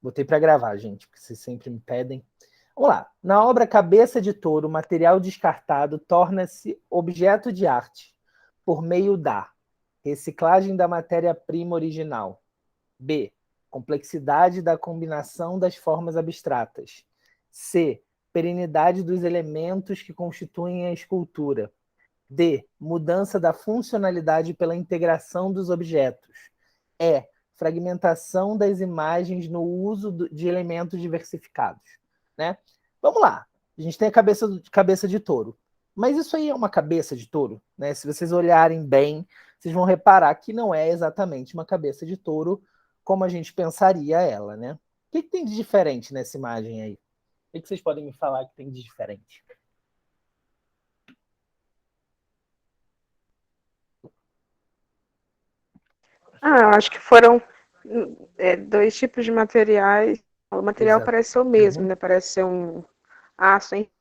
Botei para gravar, gente, porque vocês sempre me pedem. Vamos lá. Na obra Cabeça de Touro, o material descartado torna-se objeto de arte por meio da reciclagem da matéria-prima original. B. Complexidade da combinação das formas abstratas. C. Perenidade dos elementos que constituem a escultura. D. Mudança da funcionalidade pela integração dos objetos. E. Fragmentação das imagens no uso de elementos diversificados. Né? Vamos lá. A gente tem a cabeça de touro. Mas isso aí é uma cabeça de touro? Né? Se vocês olharem bem, vocês vão reparar que não é exatamente uma cabeça de touro como a gente pensaria ela. Né? O que tem de diferente nessa imagem aí? O que vocês podem me falar que tem de diferente? Eu acho que foram dois tipos de materiais. O material Exato. parece ser o mesmo, né? Parece ser um aço, hein?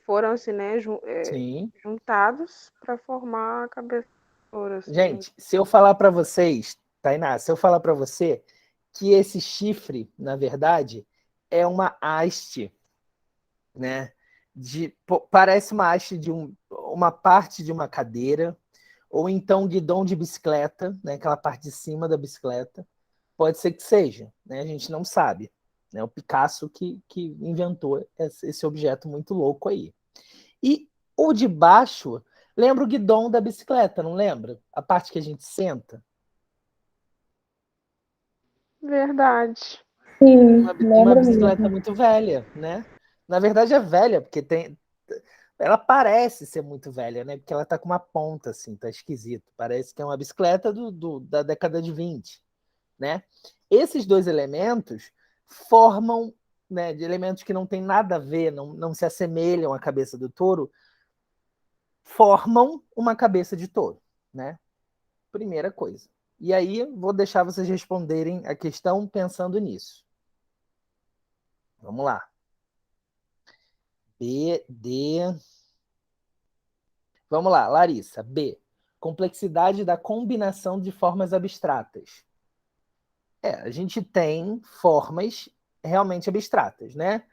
Foram assim, né? Juntados para formar a cabeça. Assim, gente, se eu falar para vocês, Tainá, se eu falar para você que esse chifre, na verdade, é uma haste, né? Parece uma haste de uma parte de uma cadeira, ou então guidão de bicicleta, né? Aquela parte de cima da bicicleta. Pode ser que seja, né? A gente não sabe. Né? O Picasso que inventou esse objeto muito louco aí. E o de baixo lembra o guidão da bicicleta, não lembra? A parte que a gente senta. Verdade. Sim, Uma lembro bicicleta mesmo. muito velha, né? Na verdade é velha, porque ela parece ser muito velha, né? Porque ela tá com uma ponta, assim, tá esquisito. Parece que é uma bicicleta da década de 20, né? Esses dois elementos formam, né, de elementos que não tem nada a ver, não se assemelham à cabeça do touro, formam uma cabeça de touro, né? Primeira coisa. E aí vou deixar vocês responderem a questão pensando nisso. Vamos lá. B, D. Vamos lá, Larissa. B. Complexidade da combinação de formas abstratas. A gente tem formas realmente abstratas, né?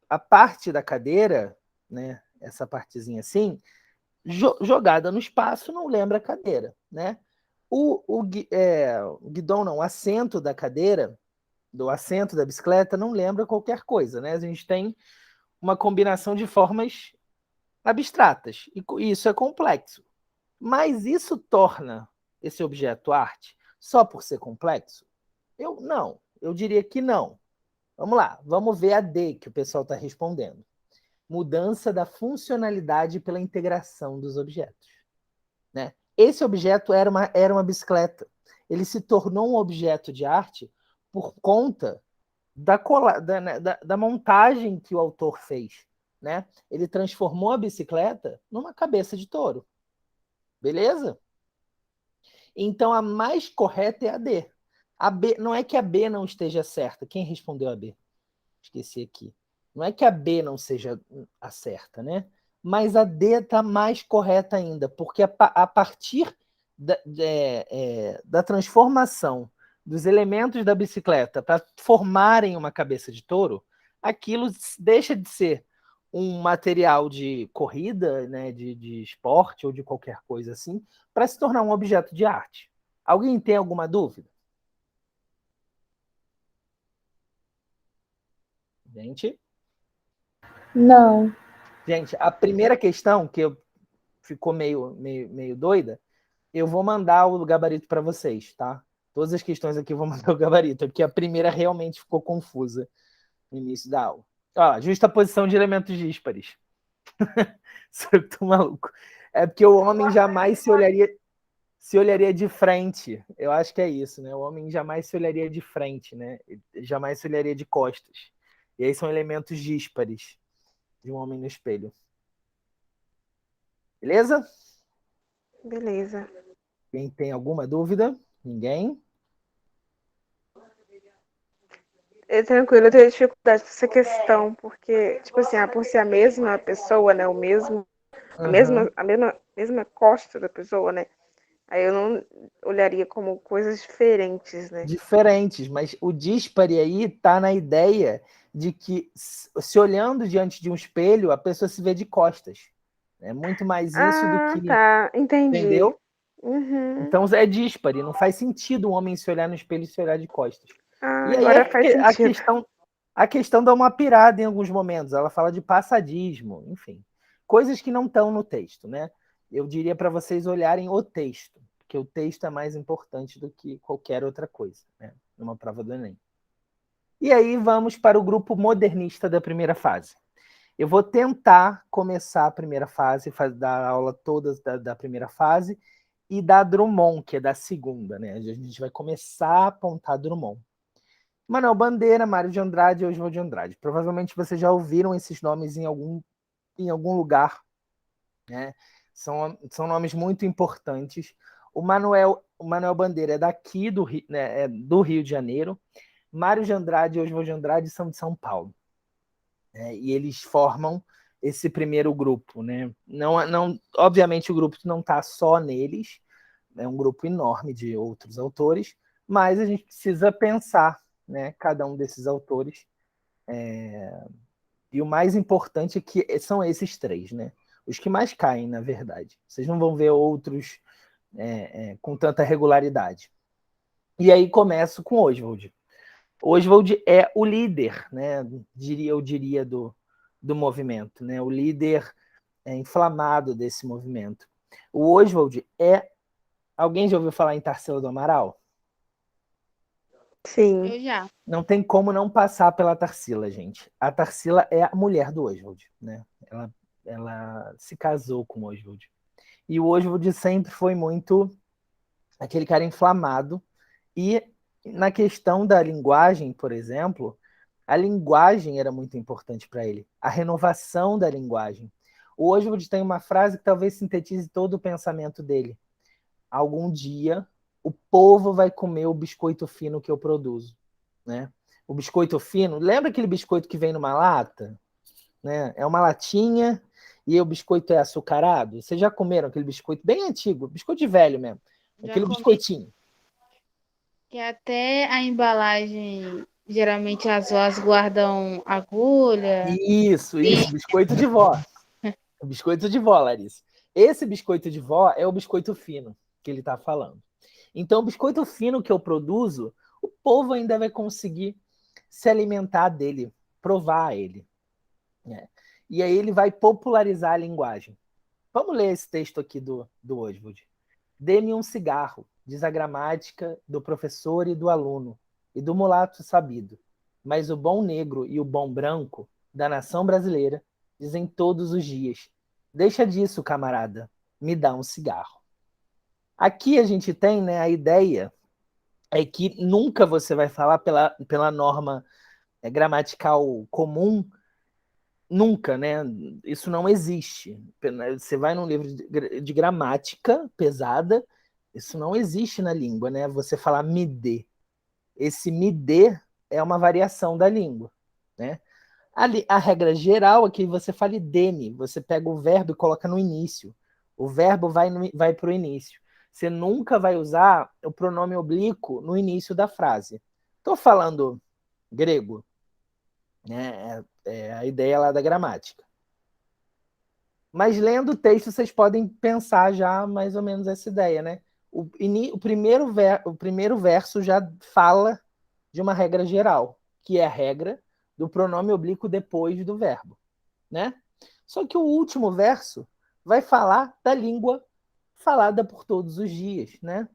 A parte da cadeira, né? Essa partezinha assim, jogada no espaço não lembra a cadeira, né? O guidão não, o assento da cadeira, do assento da bicicleta não lembra qualquer coisa, né? A gente tem uma combinação de formas abstratas e isso é complexo. Mas isso torna esse objeto arte só por ser complexo? Eu diria que não. Vamos lá, vamos ver a D que o pessoal está respondendo. Mudança da funcionalidade pela integração dos objetos. Né? Esse objeto era uma bicicleta. Ele se tornou um objeto de arte por conta da montagem que o autor fez. Né? Ele transformou a bicicleta numa cabeça de touro. Beleza? Então a mais correta é a D. A B, não é que a B não esteja certa. Quem respondeu a B? Esqueci aqui. Não é que a B não seja a certa, né? Mas a D está mais correta ainda, porque a partir da transformação dos elementos da bicicleta para formarem uma cabeça de touro, aquilo deixa de ser um material de corrida, né, de esporte ou de qualquer coisa assim, para se tornar um objeto de arte. Alguém tem alguma dúvida? Gente? Não. Gente, a primeira questão, que ficou meio doida, eu vou mandar o gabarito para vocês, tá? Todas as questões aqui eu vou mandar o gabarito, porque a primeira realmente ficou confusa no início da aula. Ó, justa posição de elementos díspares. Eu tô maluco. É porque o homem jamais se olharia de frente. Eu acho que é isso, né? O homem jamais se olharia de frente, né? Jamais se olharia de costas. E aí são elementos díspares de um homem no espelho. Beleza? Beleza. Quem tem alguma dúvida? Ninguém? Tranquilo, eu tenho dificuldade com essa questão, porque, tipo assim, por ser a mesma pessoa, né? A mesma costa da pessoa, né? Aí eu não olharia como coisas diferentes, né? Diferentes, mas o díspare aí está na ideia de que, se olhando diante de um espelho, a pessoa se vê de costas. É muito mais isso do que... Tá, entendi. Entendeu? Uhum. Então é díspare, não faz sentido um homem se olhar no espelho e se olhar de costas. E aí agora faz sentido. a questão dá uma pirada em alguns momentos. Ela fala de passadismo, enfim. Coisas que não estão no texto, né? Eu diria para vocês olharem o texto, porque o texto é mais importante do que qualquer outra coisa, né? Numa prova do Enem. E aí vamos para o grupo modernista da primeira fase. Eu vou tentar começar a primeira fase, dar a aula toda da primeira fase, e da Drummond, que é da segunda, né? A gente vai começar a apontar Drummond. Manuel Bandeira, Mário de Andrade e Oswald de Andrade. Provavelmente vocês já ouviram esses nomes em algum lugar, né? São nomes muito importantes. O Manuel Bandeira é daqui do Rio de Janeiro. Mário de Andrade e Oswald de Andrade são de São Paulo. E eles formam esse primeiro grupo, né? Não, obviamente o grupo não está só neles, é um grupo enorme de outros autores, mas a gente precisa pensar, né, cada um desses autores. E o mais importante é que são esses três, né? Os que mais caem, na verdade. Vocês não vão ver outros com tanta regularidade. E aí começo com Oswald. Oswald é o líder, né? Eu diria do movimento, né? O líder inflamado desse movimento. O Oswald é... Alguém já ouviu falar em Tarsila do Amaral? Sim. Eu já. Não tem como não passar pela Tarsila, gente. A Tarsila é a mulher do Oswald, né? Ela se casou com o Oswald. E o Oswald sempre foi muito aquele cara inflamado. E na questão da linguagem, por exemplo, a linguagem era muito importante para ele. A renovação da linguagem. O Oswald tem uma frase que talvez sintetize todo o pensamento dele. Algum dia o povo vai comer o biscoito fino que eu produzo, né? O biscoito fino, lembra aquele biscoito que vem numa lata? Né? É uma latinha e o biscoito é açucarado. Vocês já comeram aquele biscoito bem antigo, biscoito de velho mesmo, Já aquele comi. biscoitinho. Que até a embalagem, geralmente as vós guardam agulha. Isso, biscoito de vó. O biscoito de vó, Larissa. Esse biscoito de vó é o biscoito fino que ele está falando. Então, o biscoito fino que eu produzo, o povo ainda vai conseguir se alimentar dele, provar ele. Né? E aí ele vai popularizar a linguagem. Vamos ler esse texto aqui do Oswald. Dê-me um cigarro, diz a gramática do professor e do aluno, e do mulato sabido. Mas o bom negro e o bom branco da nação brasileira dizem todos os dias: deixa disso, camarada, me dá um cigarro. Aqui a gente tem, né, a ideia é que nunca você vai falar pela norma gramatical comum, nunca, né? Isso não existe. Você vai num livro de gramática pesada, isso não existe na língua, né? Você falar me dê. Esse me dê é uma variação da língua, né? A regra geral é que você fale dê-me, você pega o verbo e coloca no início. O verbo vai para o início. Você nunca vai usar o pronome oblíquo no início da frase. Estou falando grego, né? É a ideia lá da gramática. Mas lendo o texto, vocês podem pensar já mais ou menos essa ideia, né? O primeiro verso já fala de uma regra geral, que é a regra do pronome oblíquo depois do verbo, né? Só que o último verso vai falar da língua falada por todos os dias, né?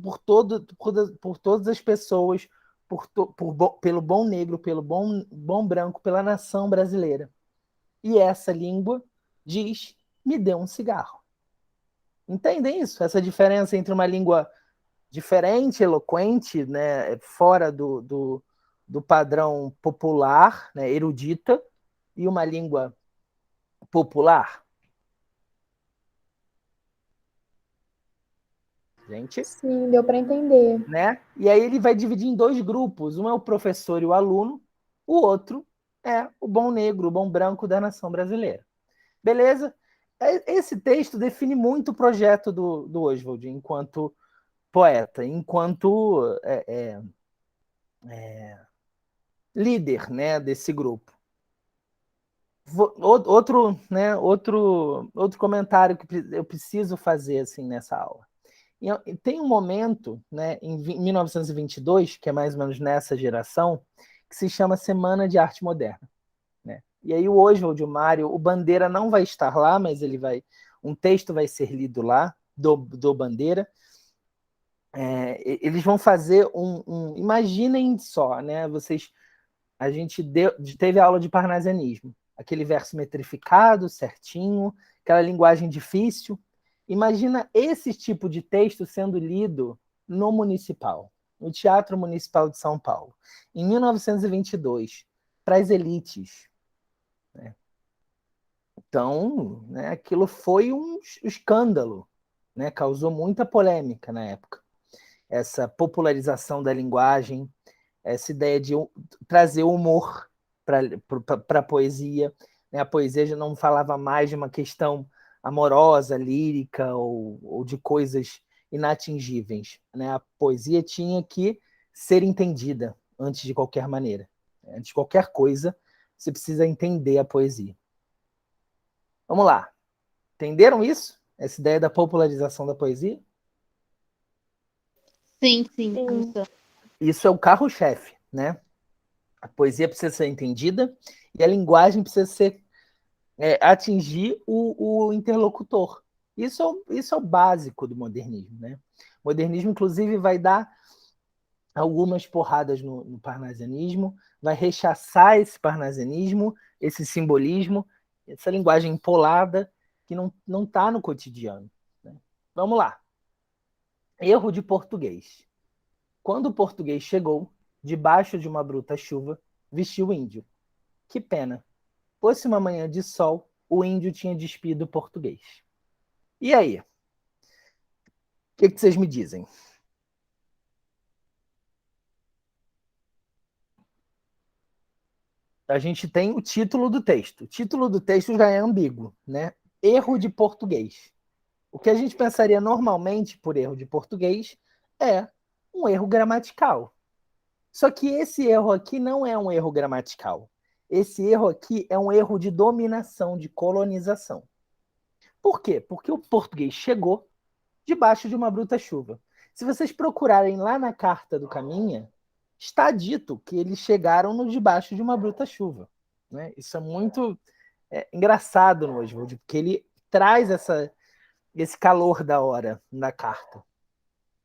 Por todas as pessoas, pelo bom negro, pelo bom branco, pela nação brasileira. E essa língua diz: me dê um cigarro. Entendem isso? Essa diferença entre uma língua diferente, eloquente, né, fora do padrão popular, né, erudita, e uma língua popular? Gente? Sim, deu para entender. Né? E aí ele vai dividir em dois grupos. Um é o professor e o aluno, o outro é o bom negro, o bom branco da nação brasileira. Beleza? esse texto define muito o projeto do Oswald enquanto poeta, enquanto líder, né, desse grupo. Outro comentário que eu preciso fazer assim, nessa aula. Tem um momento, né, em 1922, que é mais ou menos nessa geração, que se chama Semana de Arte Moderna. Né? E aí o Oswald, o Mário, o Bandeira não vai estar lá, mas um texto vai ser lido lá, do Bandeira. Eles vão fazer imaginem só, né? A gente teve aula de parnasianismo, aquele verso metrificado, certinho, aquela linguagem difícil. Imagina esse tipo de texto sendo lido no Municipal, no Teatro Municipal de São Paulo, em 1922, para as elites. Né? Então, né, aquilo foi um escândalo, né? Causou muita polêmica na época. Essa popularização da linguagem, essa ideia de trazer humor para a poesia. Né? A poesia já não falava mais de uma questão amorosa, lírica ou de coisas inatingíveis. Né? A poesia tinha que ser entendida antes de qualquer maneira. Antes de qualquer coisa, você precisa entender a poesia. Vamos lá. Entenderam isso? Essa ideia da popularização da poesia? Sim, sim. Isso é o carro-chefe, né? A poesia precisa ser entendida e a linguagem precisa atingir o interlocutor. Isso é o básico do modernismo. Né? O modernismo, inclusive, vai dar algumas porradas no parnasianismo, vai rechaçar esse parnasianismo, esse simbolismo, essa linguagem empolada que não está no cotidiano. Né? Vamos lá. Erro de português. Quando o português chegou, debaixo de uma bruta chuva, vestiu o índio. Que pena. Fosse uma manhã de sol, o índio tinha despido o português. E aí? O que vocês me dizem? A gente tem o título do texto. O título do texto já é ambíguo, né? Erro de português. O que a gente pensaria normalmente por erro de português é um erro gramatical. Só que esse erro aqui não é um erro gramatical. Esse erro aqui é um erro de dominação, de colonização. Por quê? Porque o português chegou debaixo de uma bruta chuva. Se vocês procurarem lá na Carta do Caminha, está dito que eles chegaram no debaixo de uma bruta chuva. Né? Isso é muito engraçado no Oswald, porque ele traz esse calor da hora na carta.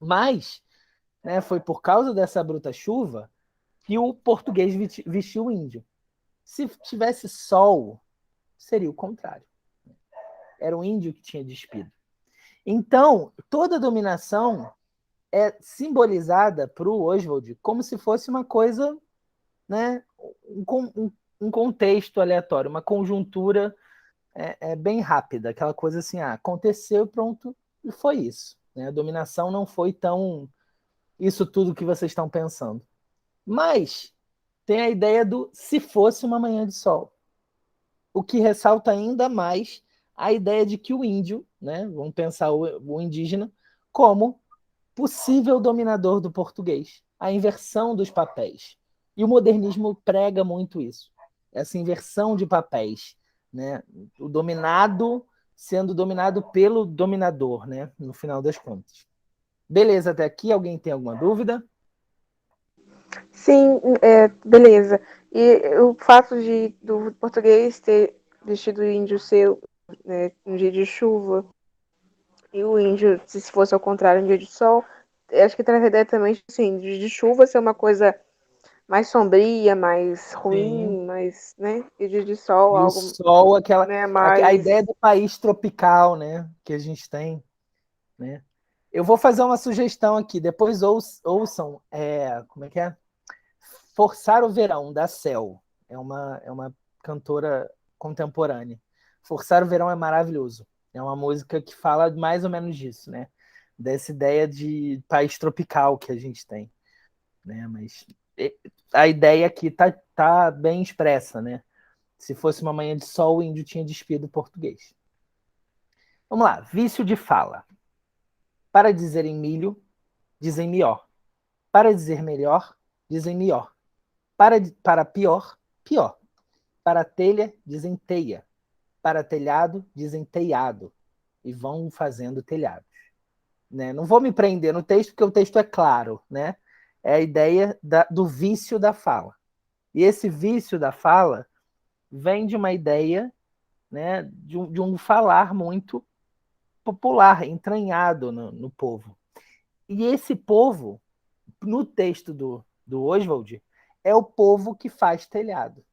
Mas, né, foi por causa dessa bruta chuva que o português vestiu o índio. Se tivesse sol, seria o contrário. Era o índio que tinha despido. Então, toda dominação é simbolizada para o Oswald como se fosse uma coisa, né, um contexto aleatório, uma conjuntura bem rápida, aquela coisa assim, aconteceu, pronto, e foi isso. Né? A dominação não foi tão isso tudo que vocês estão pensando. Mas tem a ideia do se fosse uma manhã de sol, o que ressalta ainda mais a ideia de que o índio, né, vamos pensar o indígena, como possível dominador do português, a inversão dos papéis. E o modernismo prega muito isso, essa inversão de papéis, né? O dominado sendo dominado pelo dominador, né? No final das contas. Beleza, até aqui, alguém tem alguma dúvida? Sim, beleza. E o fato do português ter vestido o índio ser, né, um dia de chuva, e o índio, se fosse ao contrário, um dia de sol, acho que traz a ideia também, assim, de chuva ser uma coisa mais sombria, mais ruim, Sim. mais, né? E dia de sol, E o algo, sol, né, a mais... ideia do país tropical, né? Que a gente tem, né? Eu vou fazer uma sugestão aqui, depois ouçam, como é que é? Forçar o Verão, da Cel. É uma cantora contemporânea. Forçar o Verão é maravilhoso. É uma música que fala mais ou menos disso, né? Dessa ideia de país tropical que a gente tem. Né? Mas a ideia aqui tá bem expressa, né? Se fosse uma manhã de sol, o índio tinha despido o português. Vamos lá, vício de fala. Para dizerem milho, dizem melhor. Para dizer melhor, dizem melhor. Para pior, pior. Para telha, dizem teia. Para telhado, dizem teiado. E vão fazendo telhados. Né? Não vou me prender no texto, porque o texto é claro. Né? É a ideia do vício da fala. E esse vício da fala vem de uma ideia, né, de um falar muito popular, entranhado no povo. E esse povo, no texto do Oswald, é o povo que faz telhado.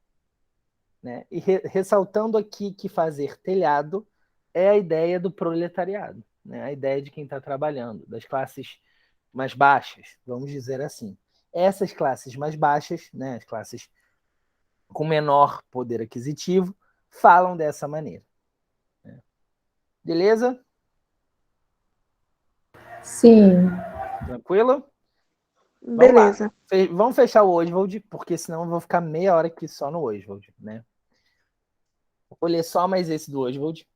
Né? E ressaltando aqui que fazer telhado é a ideia do proletariado, né? A ideia de quem está trabalhando, das classes mais baixas, vamos dizer assim. Essas classes mais baixas, né, as classes com menor poder aquisitivo, falam dessa maneira. Né? Beleza? Sim. Tranquilo? Vamos lá. Beleza. Vamos fechar o Oswald, porque senão eu vou ficar meia hora aqui só no Oswald, né? Vou ler só mais esse do Oswald.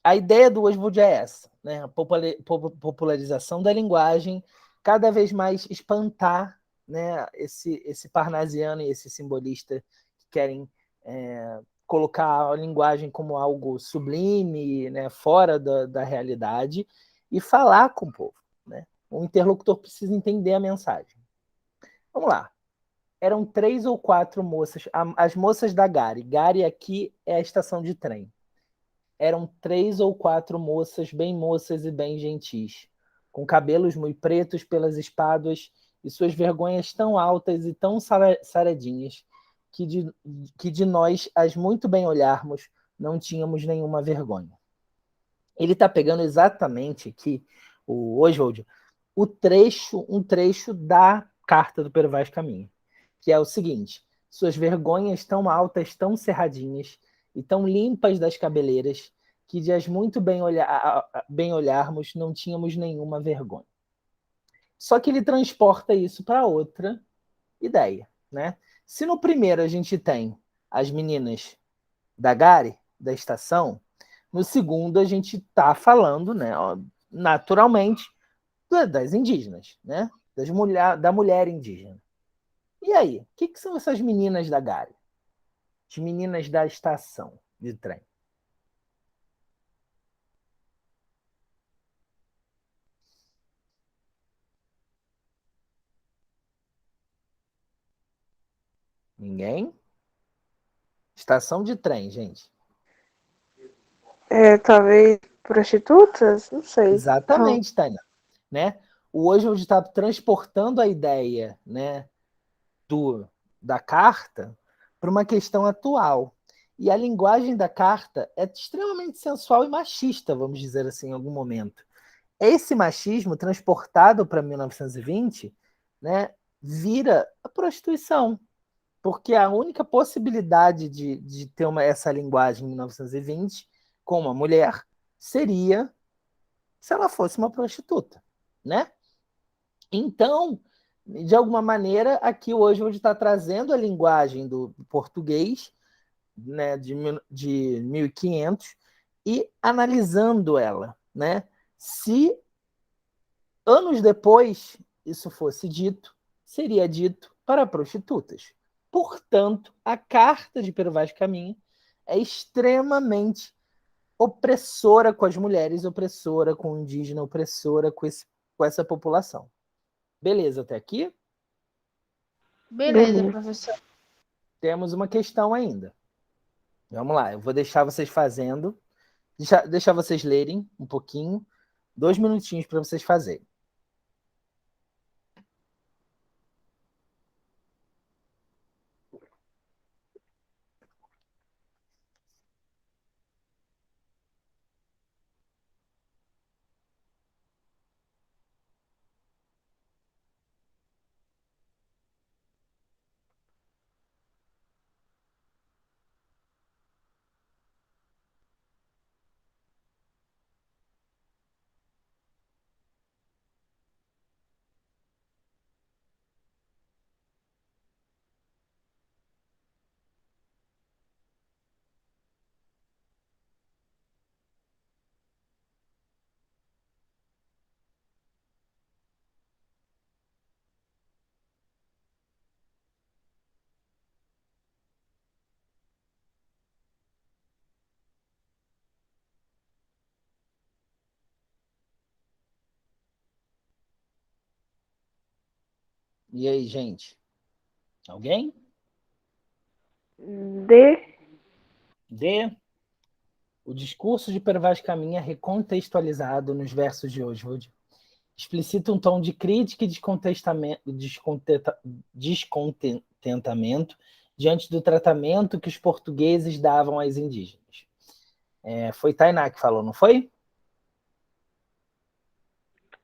A ideia do Oswald é essa, né? A popularização da linguagem, cada vez mais espantar, né, esse parnasiano e esse simbolista que querem colocar a linguagem como algo sublime, né, fora da realidade, e falar com o povo. Né? O interlocutor precisa entender a mensagem. Vamos lá. Eram 3 ou 4 moças, as moças da Gare. Gare aqui é a estação de trem. Eram 3 ou 4 moças, bem moças e bem gentis, com cabelos muito pretos pelas espáduas e suas vergonhas tão altas e tão saradinhas, que de nós, as muito bem olharmos, não tínhamos nenhuma vergonha. Ele está pegando exatamente aqui, o Oswald, um trecho da carta do Pero Vaz Caminha, que é o seguinte: suas vergonhas tão altas, tão cerradinhas e tão limpas das cabeleiras, que de as muito bem olharmos, não tínhamos nenhuma vergonha. Só que ele transporta isso para outra ideia. Né? Se no primeiro a gente tem as meninas da Gare, da estação, no segundo a gente está falando, né, naturalmente, das indígenas, né? Da mulher indígena. E aí, o que são essas meninas da Gare? As meninas da estação de trem. Ninguém? Estação de trem, gente. Talvez prostitutas? Não sei. Exatamente, Tânia. Né? O Oswald está transportando a ideia, né, da carta para uma questão atual. E a linguagem da carta é extremamente sensual e machista, vamos dizer assim, em algum momento. Esse machismo transportado para 1920, né, vira a prostituição, porque a única possibilidade de ter essa linguagem em 1920 com uma mulher seria se ela fosse uma prostituta, né? Então, de alguma maneira, aqui hoje onde está trazendo a linguagem do português, né, de 1500 e analisando ela, né? Se anos depois isso fosse dito, seria dito para prostitutas. Portanto, a carta de Pero Vaz Caminha é extremamente opressora com as mulheres, opressora com o indígena, opressora com essa população. Beleza, até aqui? Beleza, Beleza. professor. Temos uma questão ainda. Vamos lá, eu vou deixar vocês fazendo, deixar vocês lerem um pouquinho, 2 minutinhos para vocês fazerem. E aí, gente? Alguém? D. D. O discurso de Pervaz Caminha, recontextualizado nos versos de Oswald, explicita um tom de crítica e descontentamento diante do tratamento que os portugueses davam às indígenas. Foi Tainá que falou, não foi?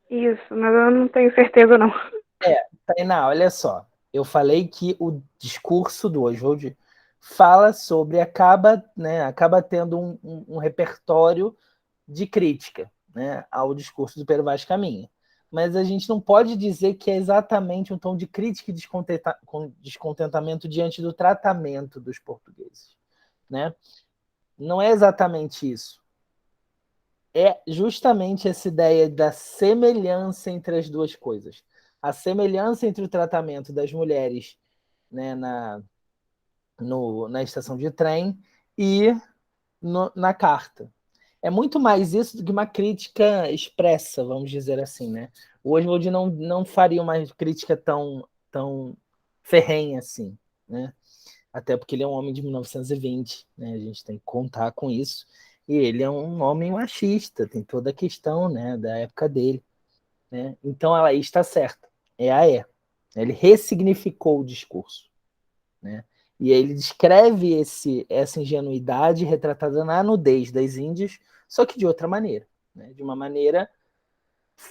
Isso, mas eu não tenho certeza, não. Tainá, olha só. Eu falei que o discurso do Oswald fala sobre, acaba tendo um repertório de crítica, né, ao discurso do Pervaz Caminha. Mas a gente não pode dizer que é exatamente um tom de crítica e descontentamento diante do tratamento dos portugueses, né? Não é exatamente isso. É justamente essa ideia da semelhança entre as duas coisas. A semelhança entre o tratamento das mulheres, né, na estação de trem e na carta. É muito mais isso do que uma crítica expressa, vamos dizer assim, né? O Oswald não faria uma crítica tão ferrenha assim, né? Até porque ele é um homem de 1920, né? A gente tem que contar com isso. E ele é um homem machista, tem toda a questão, né, da época dele, né? Então ela está certa, é a é. Ele ressignificou o discurso, né? E ele descreve essa ingenuidade retratada na nudez das índias, só que de outra maneira, né? De uma maneira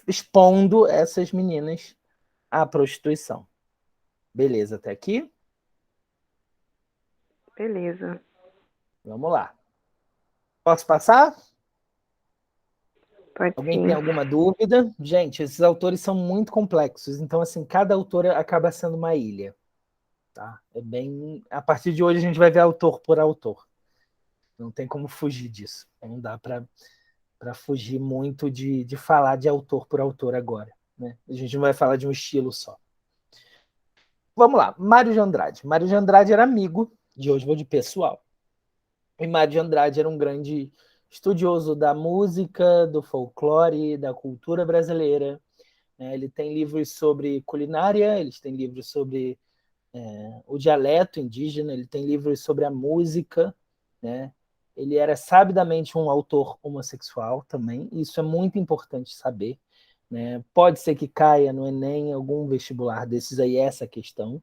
expondo essas meninas à prostituição. Beleza, até aqui? Beleza. Vamos lá. Posso passar? Pode Alguém sim. tem alguma dúvida? Gente, esses autores são muito complexos, então assim, cada autor acaba sendo uma ilha, tá? É bem, a partir de hoje a gente vai ver autor por autor. Não tem como fugir disso. Não dá para fugir muito de falar de autor por autor agora, né? A gente não vai falar de um estilo só. Vamos lá, Mário de Andrade. Mário de Andrade era amigo de Oswald Pessoal. E Mário de Andrade era um grande estudioso da música, do folclore, da cultura brasileira. Ele tem livros sobre culinária, ele tem livros sobre o dialeto indígena, ele tem livros sobre a música, né? Ele era sabidamente um autor homossexual também, isso é muito importante saber, né? Pode ser que caia no Enem algum vestibular desses aí essa questão,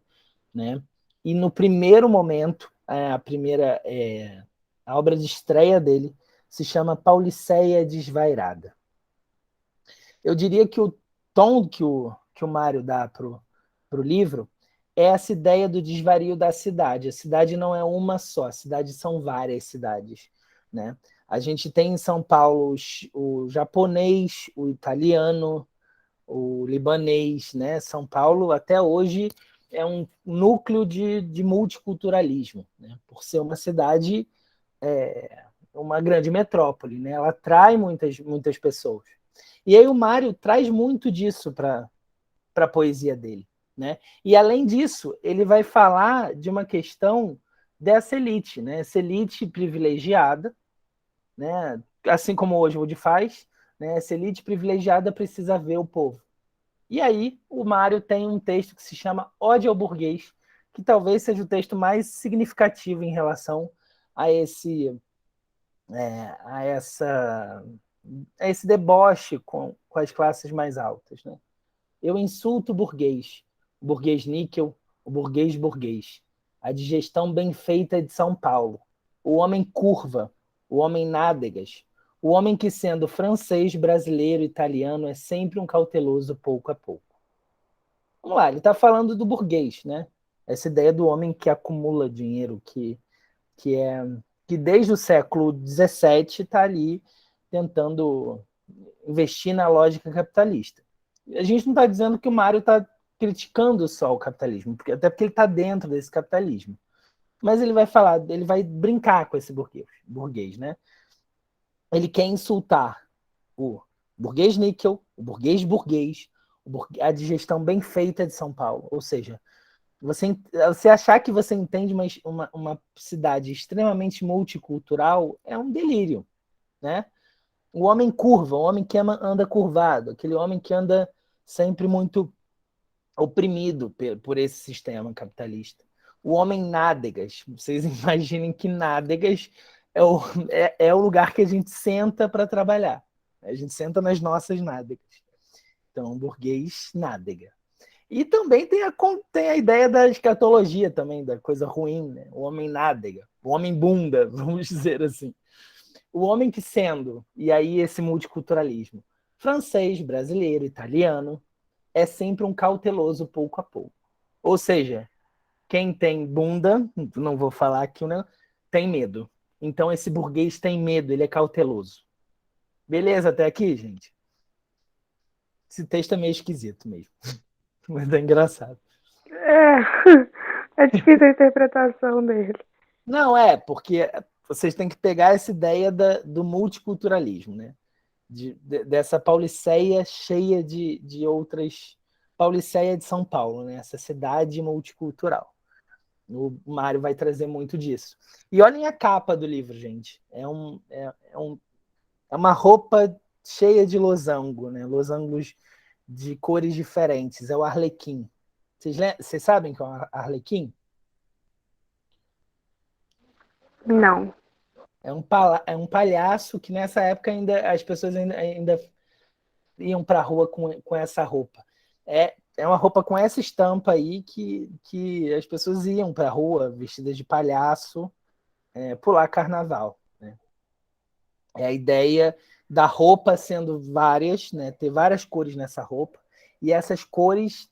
né? E no primeiro momento, a obra de estreia dele se chama Pauliceia Desvairada. Eu diria que o tom que o Mário dá pro livro é essa ideia do desvario da cidade. A cidade não é uma só, a cidade são várias cidades, né? A gente tem em São Paulo o japonês, o italiano, o libanês, né? São Paulo até hoje é um núcleo de multiculturalismo, né? Por ser uma cidade, uma grande metrópole, né? Ela atrai muitas pessoas. E aí o Mário traz muito disso para a poesia dele, né? E além disso, ele vai falar de uma questão dessa elite, né? Essa elite privilegiada, né? Assim como hoje o Wood faz, né? Essa elite privilegiada precisa ver o povo. E aí o Mário tem um texto que se chama Ode ao Burguês, que talvez seja o texto mais significativo em relação a a esse deboche com as classes mais altas, né? Eu insulto o burguês níquel, o burguês burguês, a digestão bem feita de São Paulo, o homem curva, o homem nádegas, o homem que, sendo francês, brasileiro, italiano, é sempre um cauteloso pouco a pouco. Vamos lá, ele está falando do burguês, né? Essa ideia do homem que acumula dinheiro, que desde o século XVII está ali tentando investir na lógica capitalista. A gente não está dizendo que o Mário está criticando só o capitalismo, até porque ele está dentro desse capitalismo. Mas ele vai falar, ele vai brincar com esse burguês, né? Ele quer insultar o burguês níquel, o burguês burguês, a digestão bem feita de São Paulo. Ou seja, você achar que você entende uma cidade extremamente multicultural é um delírio, né? O homem curva, o homem que anda curvado, aquele homem que anda sempre muito oprimido por esse sistema capitalista. O homem nádegas, vocês imaginem que nádegas é o lugar que a gente senta para trabalhar. A gente senta nas nossas nádegas. Então, burguês nádega. E também tem a ideia da escatologia também, da coisa ruim, né? O homem nádega, o homem bunda, vamos dizer assim. O homem que sendo, e aí esse multiculturalismo, francês, brasileiro, italiano, é sempre um cauteloso pouco a pouco. Ou seja, quem tem bunda, não vou falar aqui, né, tem medo. Então esse burguês tem medo, ele é cauteloso. Beleza até aqui, gente? Esse texto é meio esquisito mesmo, mas é engraçado. É difícil a interpretação dele. Não, porque vocês têm que pegar essa ideia do multiculturalismo, né? Dessa Pauliceia cheia de outras... Pauliceia de São Paulo, né? Essa cidade multicultural. O Mário vai trazer muito disso. E olhem a capa do livro, gente. É uma roupa cheia de né? Losangos de cores diferentes. É o Arlequim. Vocês sabem que é o Arlequim? Não. É um palhaço que nessa época as pessoas ainda iam para a rua com essa roupa. É uma roupa com essa estampa aí que as pessoas iam para a rua vestidas de palhaço, pular carnaval. Né? É a ideia da roupa sendo várias, né? Ter várias cores nessa roupa, e essas cores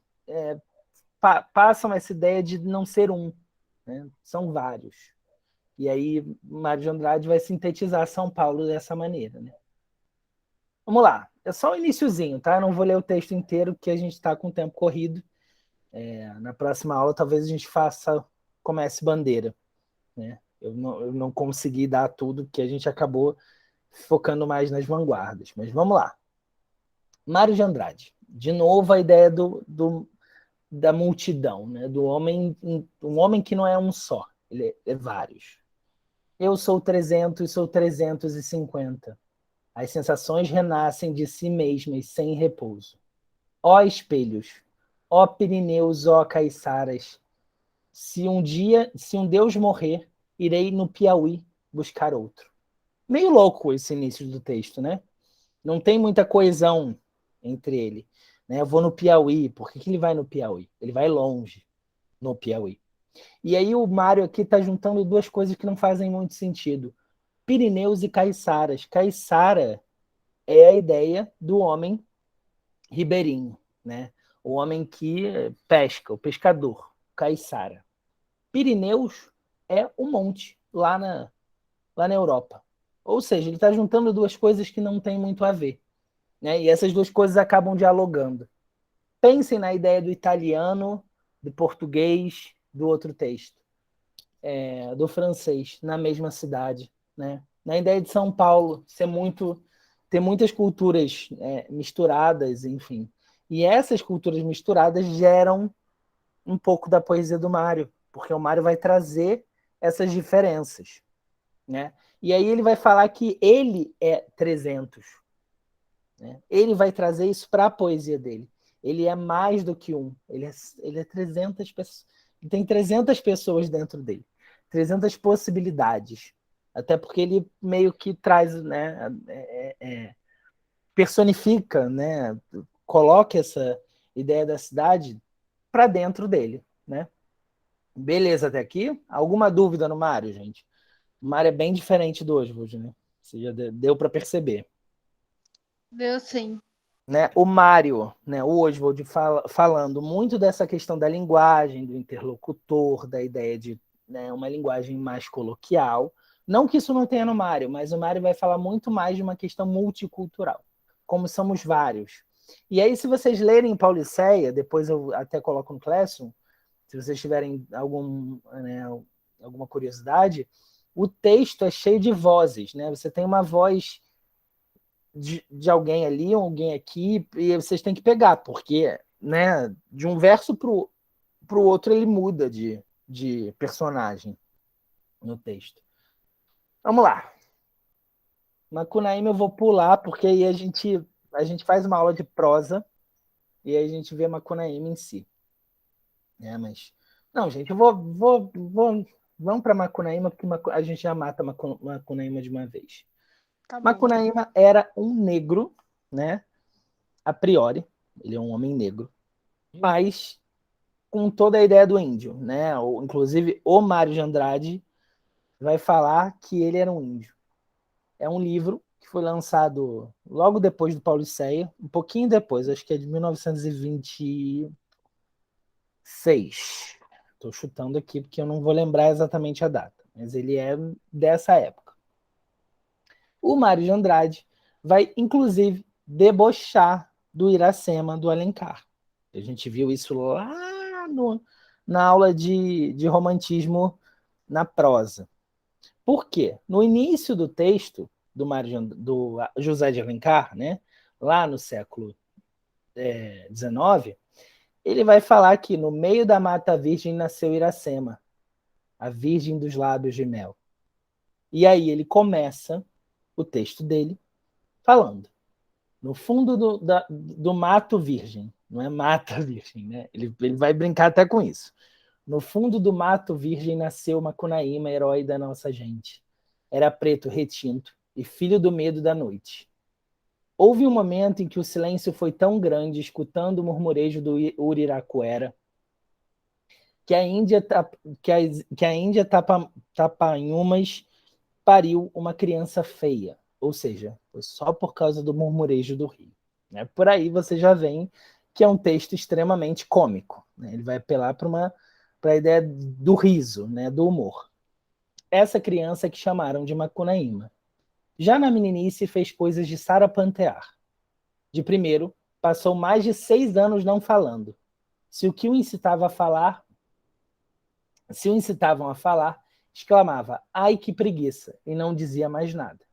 passam essa ideia de não ser um, né? São vários. E aí Mário de Andrade vai sintetizar São Paulo dessa maneira. Né? Vamos lá. É só o iniciozinho, tá? Não vou ler o texto inteiro, porque a gente está com o tempo corrido. Na próxima aula, talvez a gente comece bandeira. Né? Eu não consegui dar tudo, porque a gente acabou focando mais nas vanguardas. Mas vamos lá. Mário de Andrade. De novo, a ideia da multidão, né? Do homem, um homem que não é um só, ele é vários. Eu sou 300, sou 350. As sensações renascem de si mesmas sem repouso. Ó espelhos, ó Pirineus, ó Caiçaras, se um Deus morrer, irei no Piauí buscar outro. Meio louco esse início do texto, né? Não tem muita coesão entre ele. Né? Eu vou no Piauí. Por que ele vai no Piauí? Ele vai longe no Piauí. E aí o Mário aqui está juntando duas coisas que não fazem muito sentido. Pirineus e Caiçaras. Caiçara é a ideia do homem ribeirinho, né? O homem que pesca, o pescador, Caiçara. Pirineus é o monte lá na Europa. Ou seja, ele está juntando duas coisas que não têm muito a ver. Né? E essas duas coisas acabam dialogando. Pensem na ideia do italiano, do português, do outro texto, do francês, na mesma cidade. Né? Na ideia de São Paulo, ter muitas culturas misturadas, enfim. E essas culturas misturadas geram um pouco da poesia do Mário, porque o Mário vai trazer essas diferenças. Né? E aí ele vai falar que ele é 300. Né? Ele vai trazer isso para a poesia dele. Ele é mais do que um. Ele é 300 pessoas. Ele tem 300 pessoas dentro dele. 300 possibilidades. Até porque ele meio que traz, né, personifica, né, coloca essa ideia da cidade para dentro dele. Né? Beleza até aqui? Alguma dúvida no Mário, gente? O Mário é bem diferente do Oswald, né? Você já deu para perceber. Deu sim. Né? O Mário, né, o Oswald falando muito dessa questão da linguagem, do interlocutor, da ideia de, né, uma linguagem mais coloquial. Não que isso não tenha no Mário, mas o Mário vai falar muito mais de uma questão multicultural, como somos vários. E aí, se vocês lerem Pauliceia, depois eu até coloco no Classroom, se vocês tiverem alguma curiosidade, o texto é cheio de vozes. Né? Você tem uma voz de alguém ali, alguém aqui, e vocês têm que pegar, porque, né, de um verso pro outro ele muda de personagem no texto. Vamos lá. Macunaíma eu vou pular, porque aí a gente faz uma aula de prosa e aí a gente vê Macunaíma em si. Mas... Não, gente, vamos para Macunaíma, porque a gente já mata Macunaíma de uma vez. Tá bom. Macunaíma era um negro, né? A priori, ele é um homem negro, mas com toda a ideia do índio, né? Inclusive, o Mário de Andrade vai falar que ele era um índio. É um livro que foi lançado logo depois do Pauliceia, um pouquinho depois, acho que é de 1926. Estou chutando aqui porque eu não vou lembrar exatamente a data, mas ele é dessa época. O Mário de Andrade vai, inclusive, debochar do Iracema do Alencar. A gente viu isso lá na aula de romantismo na prosa. Por quê? No início do texto do José de Alencar, né, lá no século XIX, ele vai falar que no meio da mata virgem nasceu Iracema, a virgem dos lábios de mel. E aí ele começa o texto dele falando: no fundo do mato virgem, não é mata virgem, né? Ele vai brincar até com isso. No fundo do mato virgem nasceu Macunaíma, herói da nossa gente. Era preto retinto e filho do medo da noite. Houve um momento em que o silêncio foi tão grande, escutando o murmurejo do Uriracuera, que a Índia, Tapanhumas pariu uma criança feia. Ou seja, foi só por causa do murmurejo do rio. Né? Por aí você já vê que é um texto extremamente cômico. Né? Ele vai apelar para a ideia do riso, né? Do humor. Essa criança que chamaram de Macunaíma. Já na meninice fez coisas de sarapantear. De primeiro, passou mais de 6 anos não falando. Se o incitavam a falar, exclamava: ai, que preguiça, e não dizia mais nada.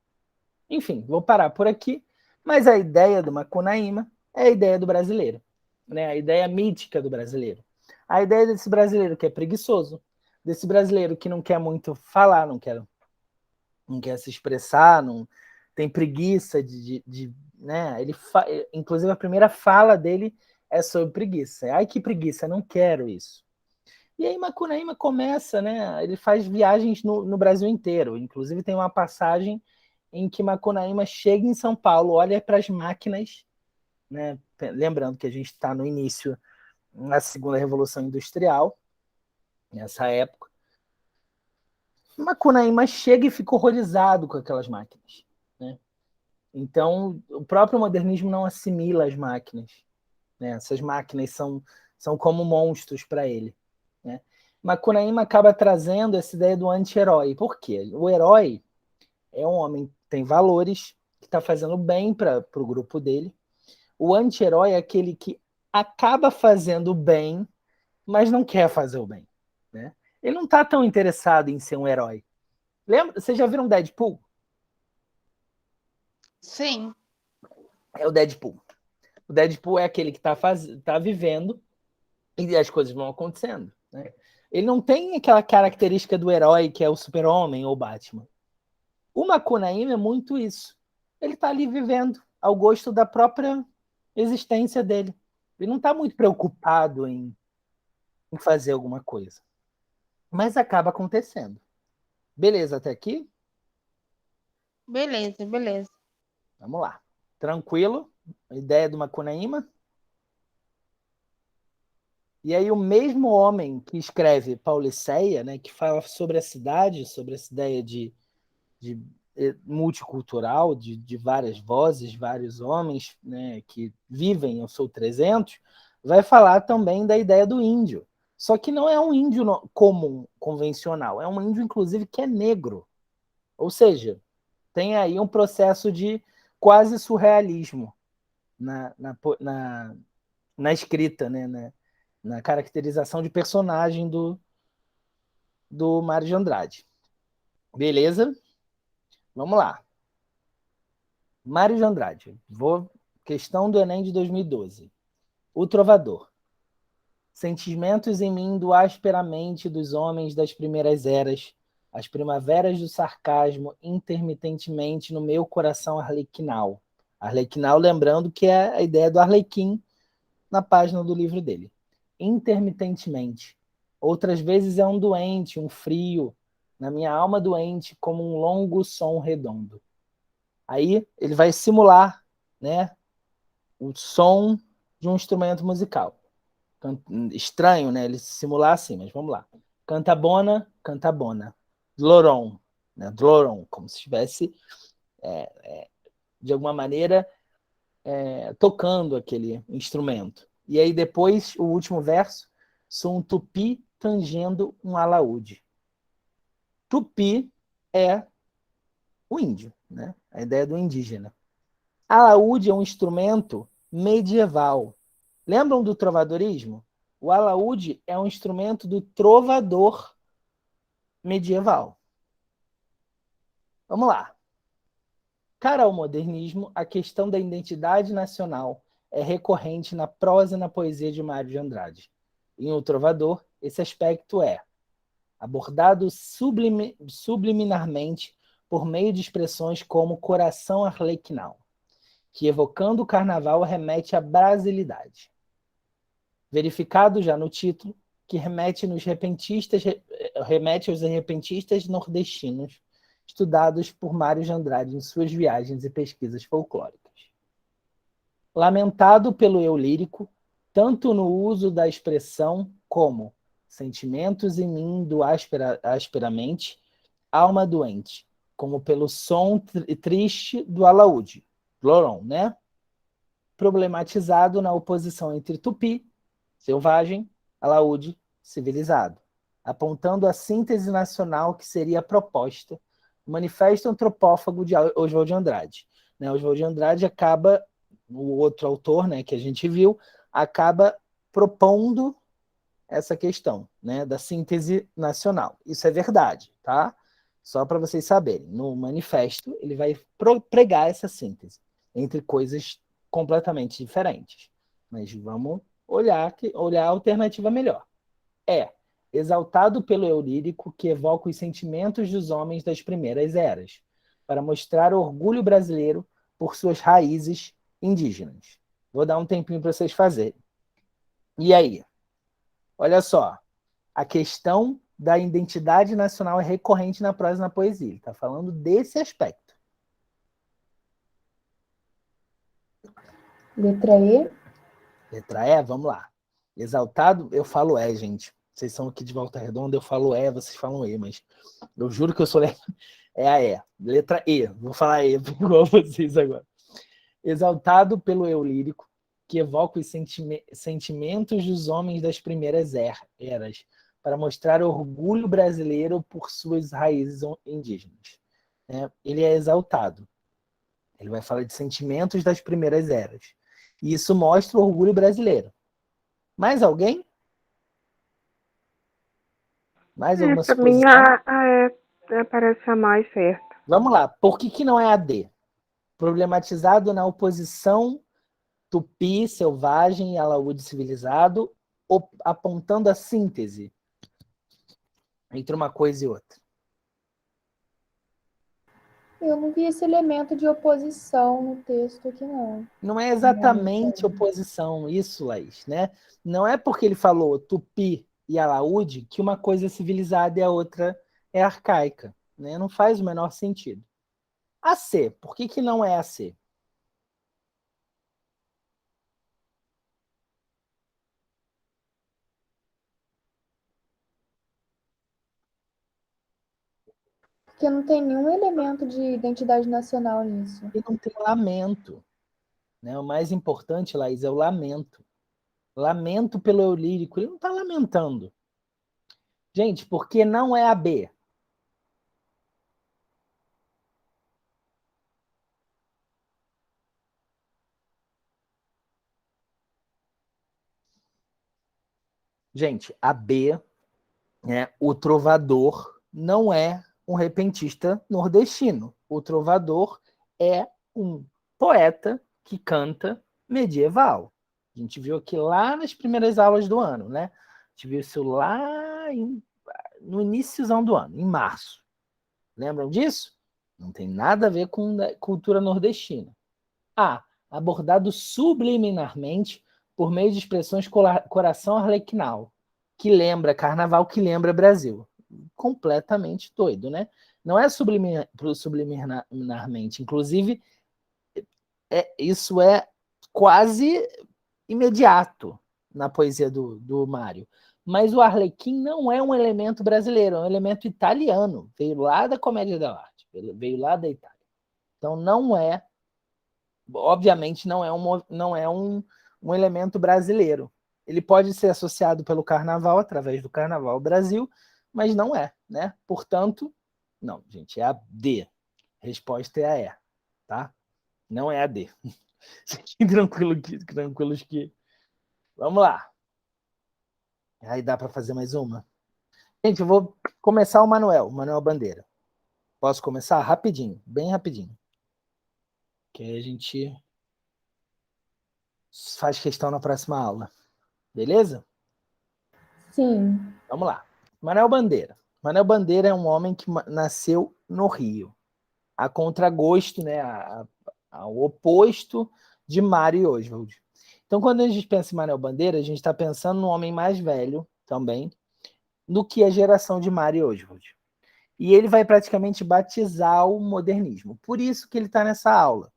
Enfim, vou parar por aqui, mas a ideia do Macunaíma é a ideia do brasileiro, né? A ideia mítica do brasileiro. A ideia desse brasileiro que é preguiçoso, desse brasileiro que não quer muito falar, não quer se expressar, não tem preguiça né? Inclusive, a primeira fala dele é sobre preguiça. Ai, que preguiça, não quero isso. E aí Macunaíma começa, né? Ele faz viagens no Brasil inteiro. Inclusive tem uma passagem em que Macunaíma chega em São Paulo, olha para as máquinas, né? Lembrando que a gente está no início na segunda Revolução Industrial, nessa época. Macunaíma chega e fica horrorizado com aquelas máquinas, né? Então, o próprio modernismo não assimila as máquinas, né? Essas máquinas são como monstros para ele, né? Macunaíma acaba trazendo essa ideia do anti-herói. Por quê? O herói é um homem que tem valores, que está fazendo bem para o grupo dele. O anti-herói é aquele que acaba fazendo bem, mas não quer fazer o bem, né? Ele não está tão interessado em ser um herói. Lembra? Vocês já viram Deadpool? Sim. É o Deadpool. O Deadpool é aquele que tá vivendo e as coisas vão acontecendo, né? Ele não tem aquela característica do herói que é o Super-Homem ou o Batman. O Macunaíma é muito isso. Ele está ali vivendo ao gosto da própria existência dele. Ele não está muito preocupado em fazer alguma coisa. Mas acaba acontecendo. Beleza, até aqui? Beleza, beleza. Vamos lá. Tranquilo? A ideia do Macunaíma? E aí o mesmo homem que escreve Pauliceia, né, que fala sobre a cidade, sobre essa ideia de multicultural, de várias vozes, vários homens, né, que vivem, eu sou 300, vai falar também da ideia do índio. Só que não é um índio comum, convencional, é um índio, inclusive, que é negro. Ou seja, tem aí um processo de quase surrealismo na escrita, né, na caracterização de personagem do Mário de Andrade. Beleza? Vamos lá. Mário de Andrade. Questão do Enem de 2012. O Trovador. Sentimentos em mim do asperamente dos homens das primeiras eras, as primaveras do sarcasmo intermitentemente no meu coração arlequinal. Arlequinal, lembrando que é a ideia do arlequim na página do livro dele. intermitentemente. Outras vezes é um doente, um frio, na minha alma doente, como um longo som redondo. Aí ele vai simular, né, o som de um instrumento musical. Estranho, né, ele simular assim, mas vamos lá. Cantabona, cantabona. Dloron, né, Dloron, como se estivesse, de alguma maneira, tocando aquele instrumento. E aí depois, o último verso, sou um tupi tangendo um alaúde. Tupi é o índio, né? A ideia do indígena. Alaúde é um instrumento medieval. Lembram do trovadorismo? O alaúde é um instrumento do trovador medieval. Vamos lá. Cara ao modernismo, a questão da identidade nacional é recorrente na prosa e na poesia de Mário de Andrade. Em O Trovador, esse aspecto é abordado subliminarmente por meio de expressões como coração arlequinal, que evocando o carnaval remete à brasilidade. Verificado já no título, que remete aos repentistas nordestinos, estudados por Mário de Andrade em suas viagens e pesquisas folclóricas. Lamentado pelo eu lírico, tanto no uso da expressão como sentimentos em mim do asperamente, alma doente, como pelo som triste do alaúde, Dloron, né? Problematizado na oposição entre tupi, selvagem, alaúde, civilizado, apontando a síntese nacional que seria a proposta do Manifesto Antropófago de Oswald de Andrade. Né, Oswald de Andrade acaba, o outro autor, né, que a gente viu, acaba propondo essa questão, né, da síntese nacional. Isso é verdade, tá? Só para vocês saberem. No manifesto, ele vai pregar essa síntese entre coisas completamente diferentes. Mas vamos olhar a alternativa melhor. Exaltado pelo eu lírico que evoca os sentimentos dos homens das primeiras eras, para mostrar o orgulho brasileiro por suas raízes indígenas. Vou dar um tempinho para vocês fazerem. E aí? Olha só, a questão da identidade nacional é recorrente na prosa e na poesia. Ele está falando desse aspecto. Letra E. Letra E, vamos lá. Exaltado, eu falo gente. Vocês são aqui de Volta Redonda, eu falo vocês falam mas eu juro que eu sou é a E. Letra E, vou falar E igual vocês agora. Exaltado pelo eu lírico, que evoca os sentimentos dos homens das primeiras eras, para mostrar o orgulho brasileiro por suas raízes indígenas. Ele é exaltado. Ele vai falar de sentimentos das primeiras eras. E isso mostra o orgulho brasileiro. Mais alguém? Mais alguma Pra mim, suposição? parece a mais certa. Vamos lá. Por que não é a D? Problematizado na oposição tupi, selvagem e alaúde civilizado, apontando a síntese entre uma coisa e outra. Eu não vi esse elemento de oposição no texto aqui, não. Não é exatamente oposição, isso, Laís, né? Não é porque ele falou tupi e alaúde que uma coisa é civilizada e a outra é arcaica, né? Não faz o menor sentido. A C, por que não é a C? Porque não tem nenhum elemento de identidade nacional nisso. E não tem lamento. Né? O mais importante, Laís, é o lamento. Lamento pelo eu lírico. Ele não está lamentando. Gente, porque não é a B? Gente, a B, né, o trovador não é um repentista nordestino. O trovador é um poeta que canta medieval. A gente viu aqui lá nas primeiras aulas do ano, né? A gente viu isso lá no iníciozão do ano, em março. Lembram disso? Não tem nada a ver com a cultura nordestina. Abordado subliminarmente por meio de expressões coração arlequinal, que lembra carnaval, que lembra Brasil. Completamente doido, né? Não é subliminarmente. Inclusive, isso é quase imediato na poesia do Mário. Mas o Arlequim não é um elemento brasileiro, é um elemento italiano. Veio lá da comédia dell'arte, veio lá da Itália. Então não é, obviamente não é um elemento brasileiro. Ele pode ser associado pelo carnaval, através do Carnaval Brasil, mas não é, né? Portanto, não, gente, é a D. Resposta é a E, tá? Não é a D. Fiquem tranquilos que... Vamos lá. Aí dá para fazer mais uma? Gente, eu vou começar o Manuel Bandeira. Posso começar? Rapidinho, bem rapidinho. Que aí a gente faz questão na próxima aula. Beleza? Sim. Vamos lá. Manuel Bandeira. Manuel Bandeira é um homem que nasceu no Rio. A contragosto, né? Ao oposto de Mário Oswald. Então, quando a gente pensa em Manuel Bandeira, a gente está pensando num homem mais velho também do que a geração de Mário Oswald. E ele vai praticamente batizar o modernismo. Por isso que ele está nessa aula.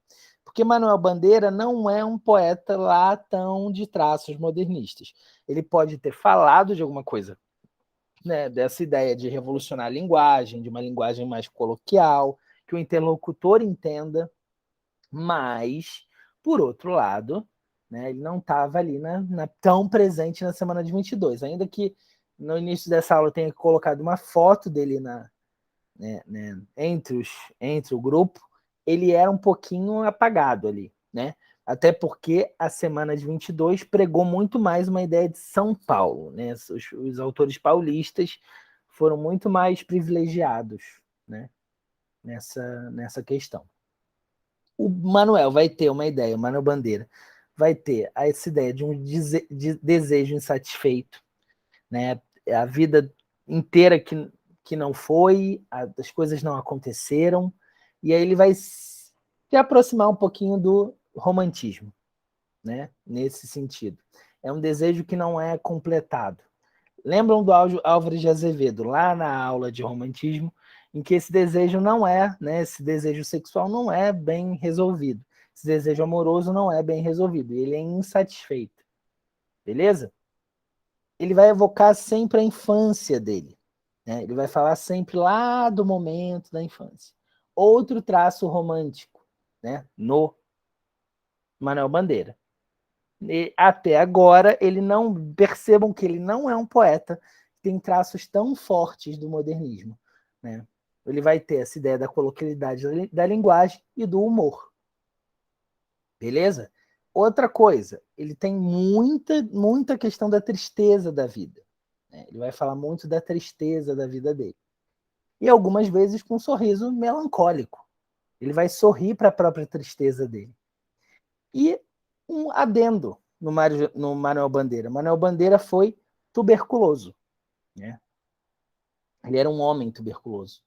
Porque Manuel Bandeira não é um poeta lá tão de traços modernistas. Ele pode ter falado de alguma coisa, né, dessa ideia de revolucionar a linguagem, de uma linguagem mais coloquial, que o interlocutor entenda, mas, por outro lado, né, ele não estava ali tão presente na semana de 22, ainda que no início dessa aula eu tenha colocado uma foto dele entre o grupo, ele era um pouquinho apagado ali, né? Até porque a semana de 22 pregou muito mais uma ideia de São Paulo, né? Os autores paulistas foram muito mais privilegiados, né? Nessa questão. O Manuel vai ter uma ideia, o Manuel Bandeira vai ter essa ideia de um desejo insatisfeito, né? A vida inteira que não foi, as coisas não aconteceram, e aí ele vai se aproximar um pouquinho do romantismo, né? Nesse sentido. É um desejo que não é completado. Lembram do Álvares de Azevedo, lá na aula de romantismo, em que esse desejo não é, né? Esse desejo sexual não é bem resolvido. Esse desejo amoroso não é bem resolvido. Ele é insatisfeito. Beleza? Ele vai evocar sempre a infância dele. Né? Ele vai falar sempre lá do momento da infância. Outro traço romântico, né? No Manuel Bandeira. E até agora, ele não percebam que ele não é um poeta que tem traços tão fortes do modernismo. Né? Ele vai ter essa ideia da coloquialidade da linguagem e do humor. Beleza? Outra coisa, ele tem muita questão da tristeza da vida. Né? Ele vai falar muito da tristeza da vida dele. E algumas vezes com um sorriso melancólico. Ele vai sorrir para a própria tristeza dele. E um adendo no Manuel Bandeira. Manuel Bandeira foi tuberculoso. Né? Ele era um homem tuberculoso.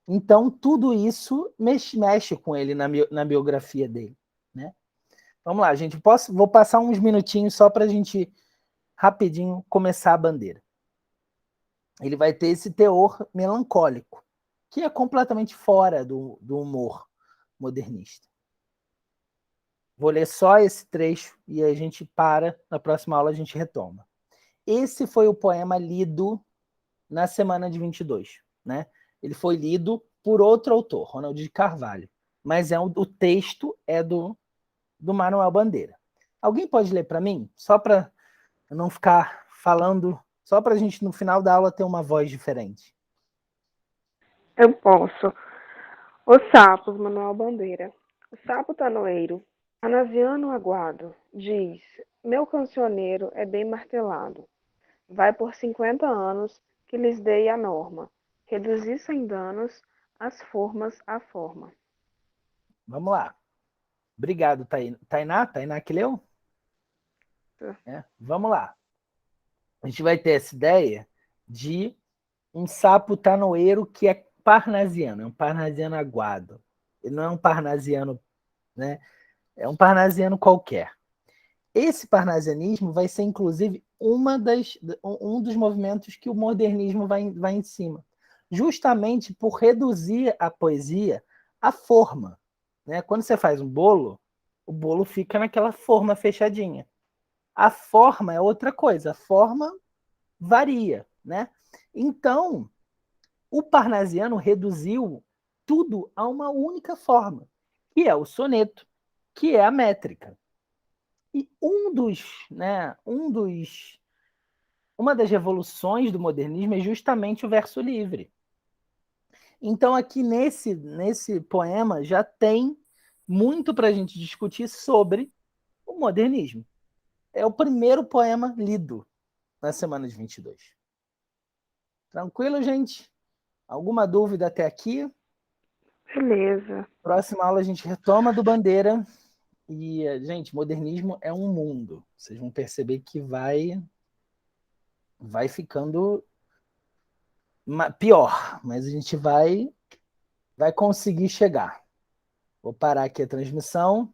Então, tudo isso mexe com ele na biografia dele. Né? Vamos lá, gente. Vou passar uns minutinhos só para a gente, rapidinho, começar a Bandeira. Ele vai ter esse teor melancólico, que é completamente fora do humor modernista. Vou ler só esse trecho e a gente para, na próxima aula a gente retoma. Esse foi o poema lido na semana de 22. Né? Ele foi lido por outro autor, Ronald de Carvalho, mas o texto é do Manuel Bandeira. Alguém pode ler para mim? Só para eu não ficar falando, só para a gente no final da aula ter uma voz diferente. Eu posso. Os sapos, Manuel Bandeira. O sapo tanoeiro, anasiano aguado, diz: meu cancioneiro é bem martelado. Vai por 50 anos que lhes dei a norma. Reduzir sem danos as formas à forma. Vamos lá. Obrigado, Tainá. Tainá que leu? Vamos lá. A gente vai ter essa ideia de um sapo tanoeiro que é parnasiano, é um parnasiano aguado. Ele não é um parnasiano, né? É um parnasiano qualquer. esse parnasianismo vai ser, inclusive, um dos movimentos que o modernismo vai em cima, justamente por reduzir a poesia à forma, né? Quando você faz um bolo, o bolo fica naquela forma fechadinha. A forma é outra coisa, a forma varia, né? Então, o parnasiano reduziu tudo a uma única forma, que é o soneto, que é a métrica. E uma das revoluções do modernismo é justamente o verso livre. Então, aqui nesse poema já tem muito para a gente discutir sobre o modernismo. É o primeiro poema lido na semana de 22. Tranquilo, gente? Alguma dúvida até aqui? Beleza. Próxima aula a gente retoma do Bandeira. E, gente, modernismo é um mundo. Vocês vão perceber que vai ficando pior, mas a gente vai conseguir chegar. Vou parar aqui a transmissão.